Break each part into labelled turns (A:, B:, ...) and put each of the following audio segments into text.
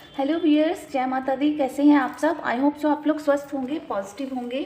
A: Hello viewers, जय माता दी। कैसे हैं आप सब? आई होप सो आप लोग स्वस्थ होंगे, पॉजिटिव होंगे।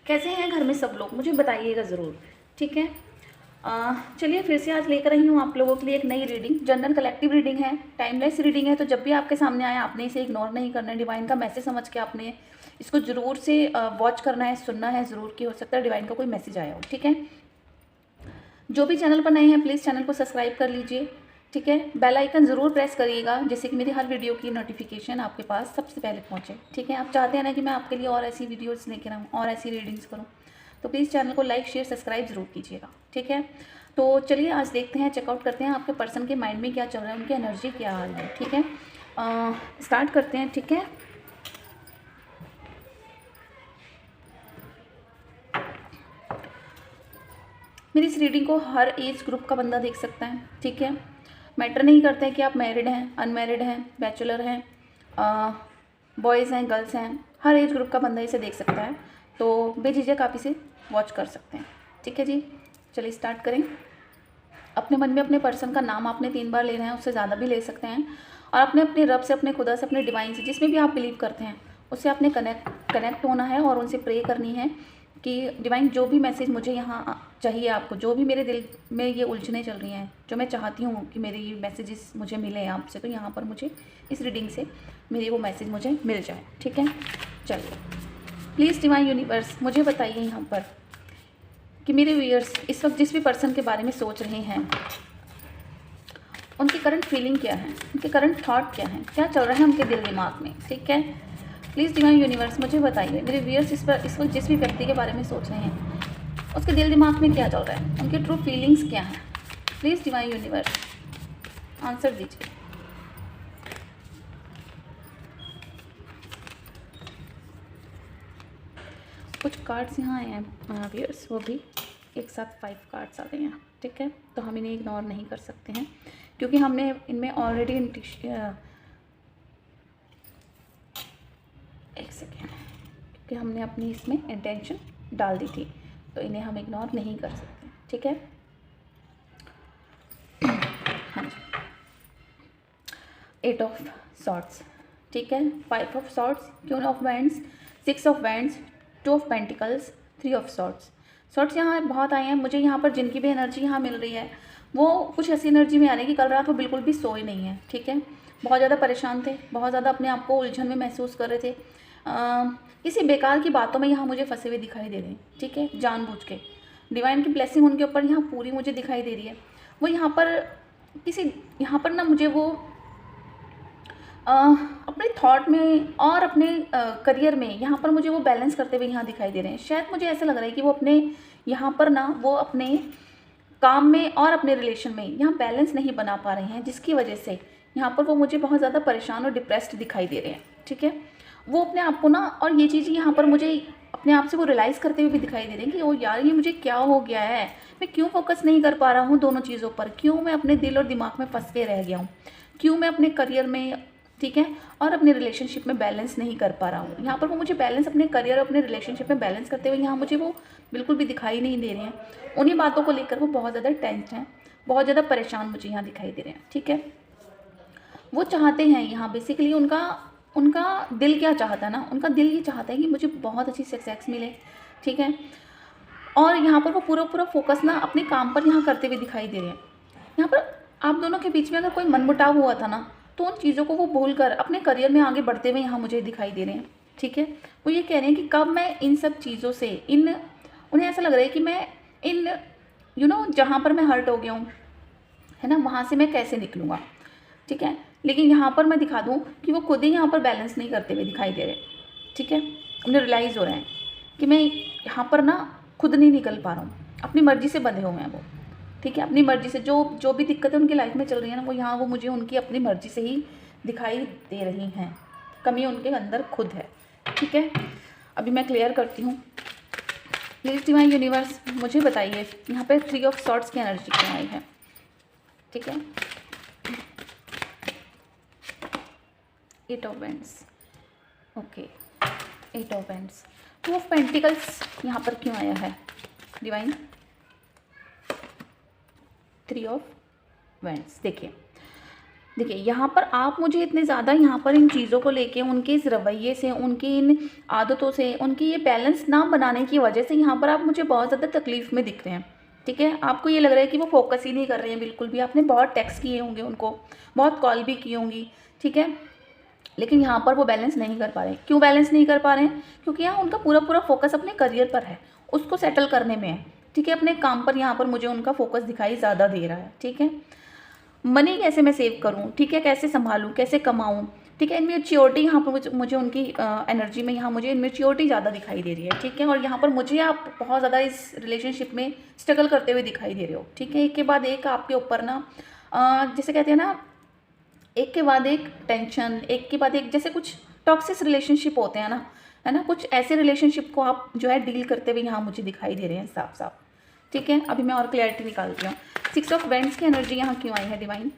A: कैसे हैं घर में सब लोग? मुझे बताइएगा ज़रूर। ठीक है, चलिए फिर से आज लेकर आई हूँ आप लोगों के लिए एक नई रीडिंग। जनरल कलेक्टिव रीडिंग है, टाइमलेस रीडिंग है। तो जब भी आपके सामने आया आपने इसे इग्नोर नहीं करना है। डिवाइन का मैसेज समझ के आपने इसको ज़रूर से वॉच करना है, सुनना है ज़रूर, कि हो सकता है डिवाइन का कोई मैसेज आया हो। ठीक है, जो भी चैनल पर नए हैं प्लीज़ चैनल को सब्सक्राइब कर लीजिए। ठीक है, बेल आइकन ज़रूर प्रेस करिएगा जिससे कि मेरी हर वीडियो की नोटिफिकेशन आपके पास सबसे पहले पहुंचे। ठीक है, आप चाहते हैं ना कि मैं आपके लिए और ऐसी वीडियोस लेकर आऊँ और ऐसी रीडिंग्स करूँ, तो प्लीज़ चैनल को लाइक शेयर सब्सक्राइब ज़रूर कीजिएगा। ठीक है, तो चलिए आज देखते हैं, चेकआउट करते हैं आपके पर्सन के माइंड में क्या चल रहा है, उनकी एनर्जी क्या आ रही है। ठीक है, स्टार्ट करते हैं। ठीक है, मेरी इस रीडिंग को हर एज ग्रुप का बंदा देख सकता है। ठीक है, मैटर नहीं करता है कि आप मैरिड हैं, अनमैरिड हैं, बैचलर हैं, बॉयज़ हैं, गर्ल्स हैं, हर एज ग्रुप का बंदा इसे देख सकता है। तो बेझिझक आप इसे वॉच कर सकते हैं। ठीक है जी, चलिए स्टार्ट करें। अपने मन में अपने पर्सन का नाम आपने 3 बार लेना है, उससे ज़्यादा भी ले सकते हैं। और अपने अपने रब से, अपने खुदा से, अपने डिवाइन से, जिसमें भी आप बिलीव करते हैं उससे आपने कनेक्ट होना है और उनसे प्रे करनी है कि डिवाइन जो भी मैसेज मुझे यहाँ चाहिए, आपको जो भी मेरे दिल में ये उलझने चल रही हैं, जो मैं चाहती हूँ कि मेरे ये मैसेजेस मुझे मिले आपसे, तो यहाँ पर मुझे इस रीडिंग से मेरे वो मैसेज मुझे मिल जाए। ठीक है, चलिए प्लीज़ डिवाइन यूनिवर्स मुझे बताइए यहाँ पर कि मेरे व्यूअर्स इस वक्त जिस भी पर्सन के बारे में सोच रहे हैं उनकी करंट फीलिंग क्या है, उनके करंट थॉट क्या है, क्या चल रहा है उनके दिल दिमाग में। ठीक है, प्लीज़ डिवाइन यूनिवर्स मुझे बताइए मेरे व्यूअर्स इस वक्त जिस भी व्यक्ति के बारे में सोच रहे हैं उसके दिल दिमाग में क्या चल रहा है, उनके ट्रू फीलिंग्स क्या हैं। प्लीज़ डिवाइन यूनिवर्स आंसर दीजिए। कुछ कार्ड्स यहाँ आए हैं व्यूअर्स, वो भी एक साथ 5 कार्ड्स आ गए हैं। ठीक है, तो हम इन्हें इग्नोर नहीं कर सकते हैं क्योंकि हमने इनमें ऑलरेडी एक सेकेंड, क्योंकि हमने अपनी इसमें इंटेंशन डाल दी थी, तो इन्हें हम इग्नोर नहीं कर सकते। ठीक है, हाँ जी, 8 ऑफ सॉर्ड्स। ठीक है, 5 of swords, queen of wands, 6 of wands, 2 of pentacles, 3 of swords. Swords यहाँ बहुत आए हैं। मुझे यहाँ पर जिनकी भी एनर्जी यहाँ मिल रही है वो कुछ ऐसी एनर्जी में आ रही है कि कल रात वो बिल्कुल भी सोए नहीं है। ठीक है, बहुत ज़्यादा परेशान थे, बहुत ज़्यादा अपने आप को उलझन में महसूस कर रहे थे, किसी बेकार की बातों में यहाँ मुझे फंसे हुए दिखाई दे रहे हैं। ठीक है, जानबूझ के डिवाइन की ब्लेसिंग उनके ऊपर यहाँ पूरी मुझे दिखाई दे रही है। वो यहाँ पर ना मुझे वो अपने थॉट में और अपने करियर में यहाँ पर मुझे वो बैलेंस करते हुए यहाँ दिखाई दे रहे हैं। शायद मुझे ऐसा लग रहा है कि वो अपने यहाँ पर ना वो अपने काम में और अपने रिलेशन में यहाँ बैलेंस नहीं बना पा रहे हैं, जिसकी वजह से यहाँ पर वो मुझे बहुत ज़्यादा परेशान और डिप्रेस्ड दिखाई दे रहे हैं। ठीक है, वो अपने आप को ना, और ये चीज़ यहाँ पर मुझे अपने आप से वो रियलाइज़ करते हुए भी दिखाई दे रहे हैं कि ओ यार, ये मुझे क्या हो गया है, मैं क्यों फोकस नहीं कर पा रहा हूँ दोनों चीज़ों पर, क्यों मैं अपने दिल और दिमाग में फंस के रह गया हूँ, क्यों मैं अपने करियर में, ठीक है, और अपने रिलेशनशिप में बैलेंस नहीं कर पा रहा हूँ। यहाँ पर वो मुझे बैलेंस अपने करियर और अपने रिलेशनशिप में बैलेंस करते हुए यहाँ मुझे वो बिल्कुल भी दिखाई नहीं दे रहे हैं। उन्हीं बातों को लेकर वो बहुत ज़्यादा टेंस्ड हैं, बहुत ज़्यादा परेशान मुझे यहाँ दिखाई दे रहे हैं। ठीक है, वो चाहते हैं यहाँ बेसिकली उनका दिल क्या चाहता है ना, उनका दिल ये चाहता है कि मुझे बहुत अच्छी सक्सेस मिले। ठीक है, और यहाँ पर वो पूरा फोकस ना अपने काम पर यहाँ करते हुए दिखाई दे रहे हैं। यहाँ पर आप दोनों के बीच में अगर कोई मनमुटाव हुआ था ना, तो उन चीज़ों को वो भूल कर अपने करियर में आगे बढ़ते हुए यहाँ मुझे दिखाई दे रहे हैं। ठीक है, वो ये कह रहे हैं कि कब मैं इन सब चीज़ों से उन्हें ऐसा लग रहा है कि मैं जहाँ पर मैं हर्ट हो गया हूँ, है ना, वहाँ से मैं कैसे निकलूँगा। ठीक है, लेकिन यहाँ पर मैं दिखा दूँ कि वो खुद ही यहाँ पर बैलेंस नहीं करते हुए दिखाई दे रहे। ठीक है, उन्हें रियलाइज़ हो रहा है कि मैं यहाँ पर ना खुद नहीं निकल पा रहा हूँ, अपनी मर्ज़ी से बंधे हुए हैं वो। ठीक है, अपनी मर्ज़ी से जो भी दिक्कतें उनकी लाइफ में चल रही है ना, वो यहाँ वो मुझे उनकी अपनी मर्ज़ी से ही दिखाई दे रही हैं। कमी उनके अंदर खुद है। ठीक है, अभी मैं क्लियर करती हूँ। प्लीज़ डिवाइन यूनिवर्स मुझे बताइए यहाँ पे 3 ऑफ सॉर्ड्स की एनर्जी क्या आई है। ठीक है, 8 of wands, okay, 8 of wands, 2 of pentacles यहाँ पर क्यों आया है डिवाइन, 3 ऑफ वैंड्स। देखिए देखिए यहाँ पर आप मुझे इतने ज़्यादा यहाँ पर इन चीज़ों को लेके, उनके इस रवैये से, उनकी इन आदतों से, उनकी ये बैलेंस ना बनाने की वजह से यहाँ पर आप मुझे बहुत ज़्यादा तकलीफ़ में दिख रहे हैं। ठीक है, आपको ये लग रहा है कि वो फोकस ही नहीं कर रहे हैं बिल्कुल भी। आपने बहुत टेक्स्ट किए होंगे उनको, बहुत कॉल भी की होंगी, ठीक है, लेकिन यहाँ पर वो बैलेंस नहीं कर पा रहे हैं। क्यों बैलेंस नहीं कर पा रहे हैं? क्योंकि यहाँ उनका पूरा पूरा फोकस अपने करियर पर है, उसको सेटल करने में है। ठीक है, अपने काम पर यहाँ पर मुझे उनका फोकस दिखाई ज़्यादा दे रहा है। ठीक है, मनी कैसे मैं सेव करूँ, ठीक है, कैसे संभालूँ, कैसे कमाऊँ, ठीक है, इनमेच्योरिटी यहाँ पर मुझे उनकी एनर्जी में यहाँ मुझे इनमेच्योरिटी ज़्यादा दिखाई दे रही है। ठीक है, और यहाँ पर मुझे आप बहुत ज़्यादा इस रिलेशनशिप में स्ट्रगल करते हुए दिखाई दे रहे हो। ठीक है, एक के बाद एक आपके ऊपर ना जैसे कहते हैं ना, एक के बाद एक टेंशन, एक के बाद एक, जैसे कुछ टॉक्सिक रिलेशनशिप होते हैं ना, है ना, कुछ ऐसे रिलेशनशिप को आप जो है डील करते हुए यहाँ मुझे दिखाई दे रहे हैं साफ साफ। ठीक है, अभी मैं और क्लैरिटी निकालती हूँ। 6 ऑफ वेंड्स की एनर्जी यहाँ क्यों आई है डिवाइन?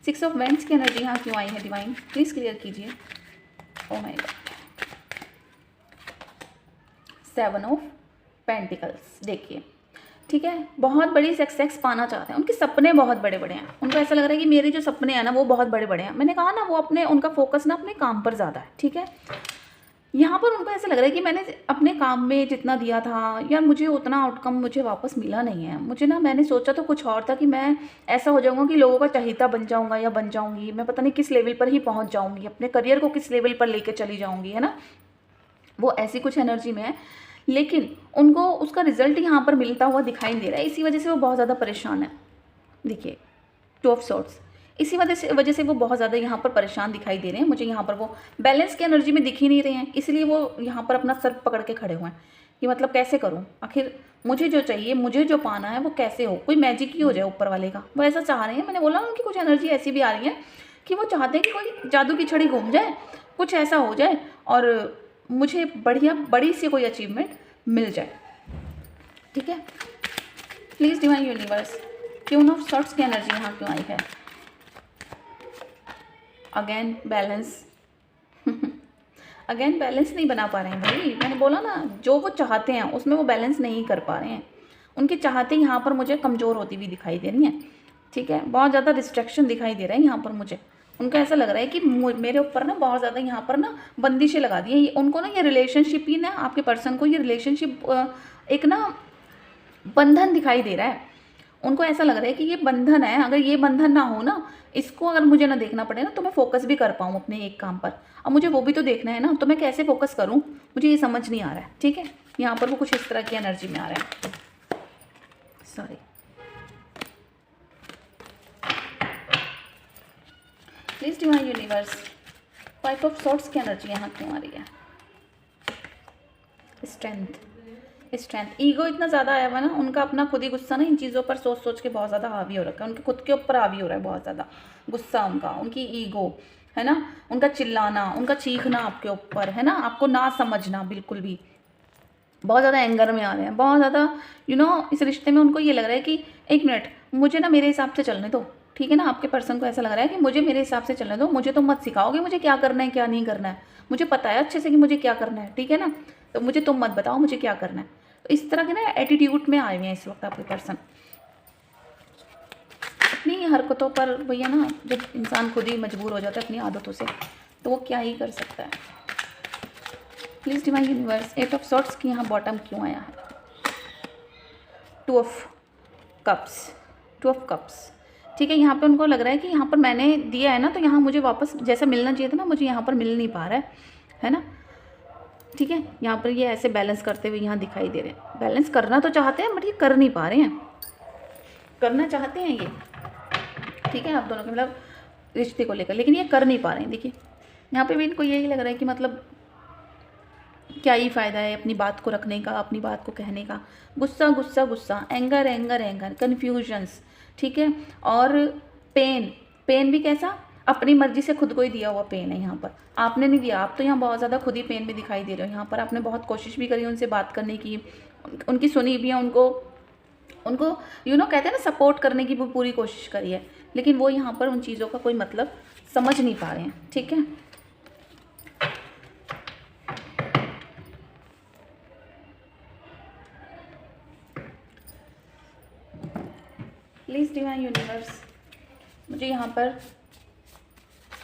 A: 6 ऑफ वेंड्स की एनर्जी यहाँ क्यों आई है डिवाइन? प्लीज़ क्लियर कीजिए। Oh my God. 7 of pentacles. देखिए, ठीक है, बहुत बड़ी सक्सेस पाना चाहते हैं, उनके सपने बहुत बड़े बड़े हैं, उनको ऐसा लग रहा है कि मेरे जो सपने हैं ना वो बहुत बड़े बड़े हैं। मैंने कहा ना, वो अपने, उनका फोकस ना अपने काम पर ज़्यादा है। ठीक है, यहाँ पर उनको ऐसा लग रहा है कि मैंने अपने काम में जितना दिया था यार, मुझे उतना आउटकम मुझे वापस मिला नहीं है। मुझे ना, मैंने सोचा तो कुछ और था कि मैं ऐसा हो जाऊँगा कि लोगों का चहेता बन जाऊँगा या बन जाऊँगी, मैं पता नहीं किस लेवल पर ही पहुँच जाऊँगी, अपने करियर को किस लेवल पर लेकर चली जाऊँगी, है ना, वो ऐसी कुछ एनर्जी में है। लेकिन उनको उसका रिजल्ट यहाँ पर मिलता हुआ दिखाई नहीं दे रहा है, इसी वजह से वो बहुत ज़्यादा परेशान है। देखिए, 2 ऑफ सॉर्ट्स, इसी वजह से वो बहुत ज़्यादा यहाँ पर परेशान दिखाई दे रहे हैं मुझे। यहाँ पर वो बैलेंस की एनर्जी में दिख ही नहीं रहे हैं, इसलिए वो यहाँ पर अपना सर पकड़ के खड़े हुए हैं कि मतलब कैसे करूँ, आखिर मुझे जो चाहिए, मुझे जो पाना है वो कैसे हो, कोई मैजिक ही हो जाए ऊपर वाले का, वो ऐसा चाह रहे हैं। मैंने बोला उनकी कुछ एनर्जी ऐसी भी आ रही है कि वो चाहते हैं कि कोई जादू की छड़ी घूम जाए, कुछ ऐसा हो जाए और मुझे बढ़िया बड़ी सी कोई अचीवमेंट मिल जाए। ठीक है, please divine universe, queen of swords की एनर्जी यहाँ क्यों आई है? Again balance. अगेन बैलेंस नहीं बना पा रहे हैं भाई। मैंने बोला ना, जो वो चाहते हैं उसमें वो बैलेंस नहीं कर पा रहे हैं। उनके चाहते यहाँ पर मुझे कमज़ोर होती हुई दिखाई दे रही हैं। ठीक है, बहुत ज़्यादा डिस्ट्रैक्शन दिखाई दे रहा है यहाँ पर मुझे। उनको ऐसा लग रहा है कि मेरे ऊपर ना बहुत ज़्यादा यहाँ पर ना बंदिशें लगा दी हैं। उनको ना ये रिलेशनशिप ही ना, आपके पर्सन को ये रिलेशनशिप एक ना बंधन दिखाई दे रहा है। उनको ऐसा लग रहा है कि ये बंधन है, अगर ये बंधन ना हो ना, इसको अगर मुझे ना देखना पड़े ना, तो मैं फोकस भी कर पाऊँ अपने एक काम पर। अब मुझे वो भी तो देखना है ना, तो मैं कैसे फोकस करूँ, मुझे ये समझ नहीं आ रहा है। ठीक है, यहाँ पर वो कुछ इस तरह की एनर्जी में आ रहा है। Sorry, please divine universe, 5 of swords की एनर्जी यहाँ क्यों आ रही है? स्ट्रेंथ। ईगो इतना ज़्यादा आया हुआ ना, उनका अपना खुद ही गुस्सा ना इन चीज़ों पर सोच सोच के बहुत ज़्यादा हावी हो रखा है, उनके खुद के ऊपर हावी हो रहा है बहुत ज़्यादा गुस्सा उनका, उनकी ईगो, है ना, उनका चिल्लाना, उनका चीखना आपके ऊपर, है ना, आपको ना समझना बिल्कुल भी, बहुत ज़्यादा एंगर में आ रहे हैं, बहुत ज़्यादा इस रिश्ते में उनको ये लग रहा है कि एक मिनट, मुझे ना मेरे हिसाब से चलने दो। ठीक है ना, आपके पर्सन को ऐसा लग रहा है कि मुझे मेरे हिसाब से चलने दो, मुझे तो मत सिखाओगे मुझे क्या करना है क्या नहीं करना है, मुझे पता है अच्छे से कि मुझे क्या करना है। ठीक है ना, तो मुझे तुम मत बताओ मुझे क्या करना है। तो इस तरह के ना एटीट्यूड में आए हुए हैं इस वक्त आपके पर्सन। अपनी हरकतों पर भैया ना, जब इंसान खुद ही मजबूर हो जाता है अपनी आदतों से, तो वो क्या ही कर सकता है। Please divine universe, 8 of swords की यहाँ बॉटम क्यों आया है? 2 ऑफ कप्स। ठीक है, यहाँ पे उनको लग रहा है कि यहाँ पर मैंने दिया है ना, तो यहाँ मुझे वापस जैसा मिलना चाहिए था ना, मुझे यहाँ पर मिल नहीं पा रहा है ना। ठीक है, यहाँ पर ये ऐसे बैलेंस करते हुए यहाँ दिखाई दे रहे हैं। बैलेंस करना तो चाहते हैं बट ये कर नहीं पा रहे हैं। करना चाहते हैं ये, ठीक है, आप दोनों के मतलब रिश्ते को लेकर, लेकिन ये कर नहीं पा रहे हैं। देखिए, यहाँ पे भी इनको यही लग रहा है कि मतलब क्या ही फ़ायदा है अपनी बात को रखने का, अपनी बात को कहने का। गुस्सा, एंगर, कन्फ्यूजन्स, ठीक है, और पेन भी कैसा, अपनी मर्जी से खुद को ही दिया हुआ पेन है यहाँ पर, आपने नहीं दिया। आप तो यहाँ बहुत ज़्यादा खुद ही पेन में दिखाई दे रहे हो। यहाँ पर आपने बहुत कोशिश भी करी उनसे बात करने की, उनकी सुनी भी है, उनको कहते हैं ना सपोर्ट करने की पूरी कोशिश करी है, लेकिन वो यहाँ पर उन चीज़ों का कोई मतलब समझ नहीं पा रहे हैं। ठीक है, प्लीज़ डिवाइन यूनिवर्स, मुझे यहाँ पर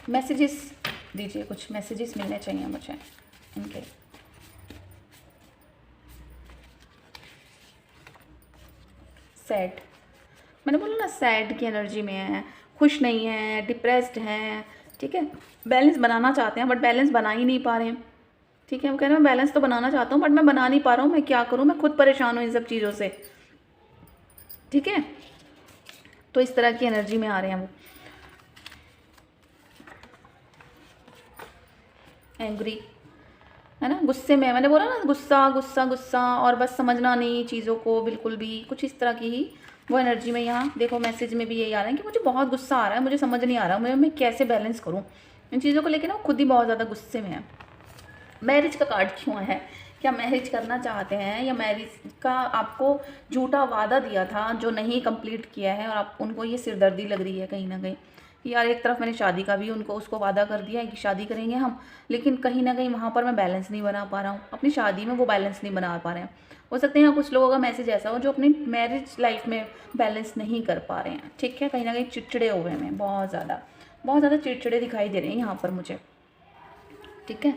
A: मैसेजेस दीजिए, कुछ मैसेजेस मिलने चाहिए मुझे इनके। सैड, मैंने बोला ना सैड की एनर्जी में है, खुश नहीं है, डिप्रेस्ड हैं, ठीक है। बैलेंस बनाना चाहते हैं बट बैलेंस बना ही नहीं पा रहे हैं, ठीक है। वो कह रहे हैं मैं बैलेंस तो बनाना चाहता हूँ बट मैं बना नहीं पा रहा हूँ, मैं क्या करूँ, मैं खुद परेशान हूँ इन सब चीज़ों से, ठीक है। तो इस तरह की एनर्जी में आ रहे हैं वो। एंग्री है ना, गुस्से में, मैंने बोला ना गुस्सा गुस्सा गुस्सा, और बस समझना नहीं चीज़ों को बिल्कुल भी, कुछ इस तरह की ही वो एनर्जी में। यहाँ देखो मैसेज में भी यही आ रहा है कि मुझे बहुत गुस्सा आ रहा है, मुझे समझ नहीं आ रहा मैं कैसे बैलेंस करूँ इन चीज़ों को लेकर ना, खुद ही बहुत ज़्यादा गुस्से में है। मैरिज का कार्ड क्यों है, क्या मैरिज करना चाहते हैं, या मैरिज का आपको झूठा वादा दिया था जो नहीं कंप्लीट किया है, और आप उनको ये सिरदर्दी लग रही है कहीं ना कहीं कि यार एक तरफ मैंने शादी का भी उसको वादा कर दिया है कि शादी करेंगे हम, लेकिन कहीं ना कहीं वहाँ पर मैं बैलेंस नहीं बना पा रहा हूँ अपनी शादी में, वो बैलेंस नहीं बना पा रहे हैं। हो सकते हैं कुछ लोगों का मैसेज ऐसा हो जो अपनी मैरिज लाइफ में बैलेंस नहीं कर पा रहे हैं, ठीक है। कहीं ना कहीं चिड़चिड़े हुए हैं, बहुत ज़्यादा चिड़चिड़े दिखाई दे रहे हैं यहाँ पर मुझे, ठीक है।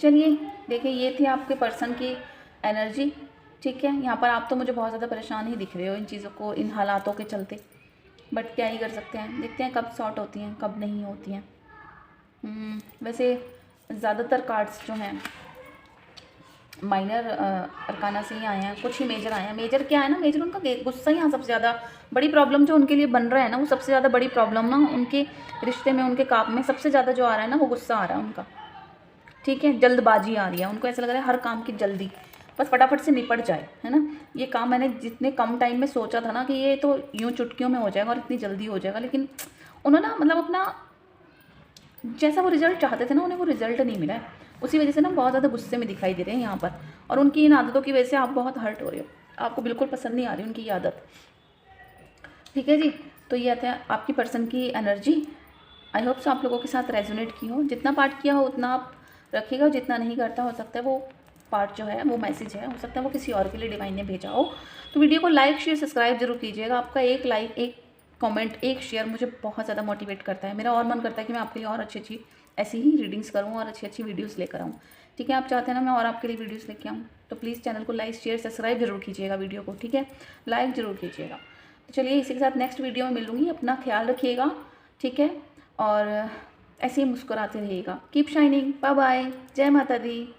A: चलिए देखिए, ये थी आपके पर्सन की एनर्जी, ठीक है। यहाँ पर आप तो मुझे बहुत ज़्यादा परेशान ही दिख रहे हो इन चीज़ों को, इन हालातों के चलते, बट क्या ही कर सकते हैं, देखते हैं कब सॉर्ट होती हैं कब नहीं होती हैं। वैसे ज़्यादातर कार्ड्स जो हैं माइनर अरकाना से ही आए हैं, कुछ ही मेजर आए हैं। मेजर क्या है ना, मेजर उनका गुस्सा ही यहाँ सबसे ज़्यादा बड़ी प्रॉब्लम जो उनके लिए बन रहा है ना, वो सबसे ज़्यादा बड़ी प्रॉब्लम ना उनके रिश्ते में, उनके काम में सबसे ज़्यादा जो आ रहा है ना, वो गुस्सा आ रहा है उनका, ठीक है। जल्दबाजी आ रही है उनको, ऐसा लग रहा है हर काम की जल्दी, बस फटाफट से निपट जाए, है ना। ये काम मैंने जितने कम टाइम में सोचा था ना कि ये तो यूँ चुटकियों में हो जाएगा और इतनी जल्दी हो जाएगा, लेकिन उन्होंने मतलब अपना जैसा वो रिज़ल्ट चाहते थे ना, उन्हें वो रिज़ल्ट नहीं मिला है। उसी वजह से ना बहुत ज़्यादा गुस्से में दिखाई दे रहे हैं यहाँ पर, और उनकी इन आदतों की वजह से आप बहुत हर्ट हो रहे हो, आपको बिल्कुल पसंद नहीं आ रही उनकी आदत, ठीक है जी। तो ये आता है आपकी पर्सन की एनर्जी। आई होप सो आप लोगों के साथ रेजोनेट की हो, जितना पार्ट किया हो उतना आप रखिएगा, जितना नहीं करता हो सकता है वो पार्ट जो है वो मैसेज है, हो सकता है वो किसी और के लिए डिवाइन ने भेजा हो। तो वीडियो को लाइक शेयर सब्सक्राइब जरूर कीजिएगा, आपका एक लाइक, एक कमेंट, एक शेयर मुझे बहुत ज़्यादा मोटिवेट करता है, मेरा और मन करता है कि मैं आपके लिए और अच्छी ऐसी ही रीडिंग्स करूँ और अच्छी वीडियोज़ लेकर आऊँ, ठीक है। आप चाहते हैं ना मैं और आपके लिए वीडियोज़ लेके आऊँ, तो प्लीज़ चैनल को लाइक शेयर सब्सक्राइब जरूर कीजिएगा, वीडियो को, ठीक है, लाइक ज़रूर कीजिएगा। तो चलिए इसी के साथ नेक्स्ट वीडियो में मिलूँगी, अपना ख्याल रखिएगा, ठीक है, और ऐसे ही मुस्कुराते रहिएगा। कीप शाइनिंग, बाय बाय, जय माता दी।